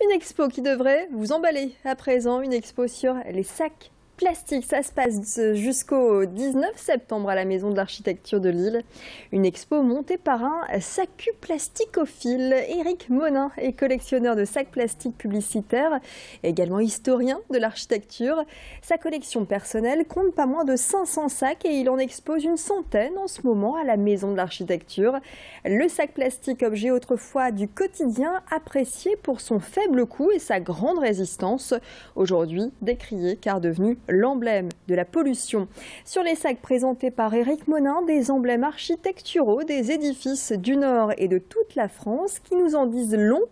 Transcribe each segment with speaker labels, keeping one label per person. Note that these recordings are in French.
Speaker 1: Une expo qui devrait vous emballer. À présent, une expo sur les sacs plastiques. Ça se passe jusqu'au 19 septembre à la Maison de l'Architecture de Lille. Une expo montée par un sacu-plasticophile. Éric Monin est collectionneur de sacs plastiques publicitaires, également historien de l'architecture. Sa collection personnelle compte pas moins de 500 sacs et il en expose une centaine en ce moment à la Maison de l'Architecture. Le sac plastique, objet autrefois du quotidien, apprécié pour son faible coût et sa grande résistance, aujourd'hui décrié car devenu l'emblème de la pollution. Sur les sacs présentés par Éric Monin, des emblèmes architecturaux des édifices du Nord et de toute la France qui nous en disent long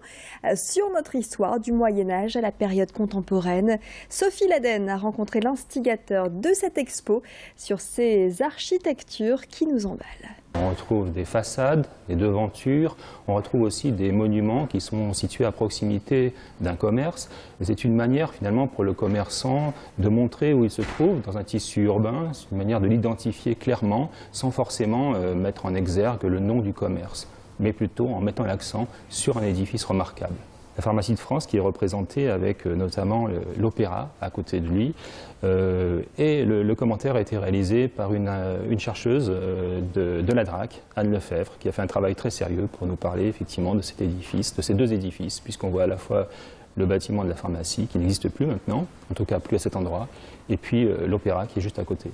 Speaker 1: sur notre histoire du Moyen-Âge à la période contemporaine. Sophie Laden a rencontré l'instigateur de cette expo sur ces architectures qui nous emballent.
Speaker 2: On retrouve des façades, des devantures, on retrouve aussi des monuments qui sont situés à proximité d'un commerce. C'est une manière finalement pour le commerçant de montrer où il se trouve dans un tissu urbain, c'est une manière de l'identifier clairement sans forcément mettre en exergue le nom du commerce, mais plutôt en mettant l'accent sur un édifice remarquable. La pharmacie de France qui est représentée avec notamment l'Opéra à côté de lui. Et le commentaire a été réalisé par une chercheuse de la DRAC, Anne Lefebvre, qui a fait un travail très sérieux pour nous parler effectivement de cet édifice, de ces deux édifices, puisqu'on voit à la fois le bâtiment de la pharmacie qui n'existe plus maintenant, en tout cas plus à cet endroit, et puis l'Opéra qui est juste à côté.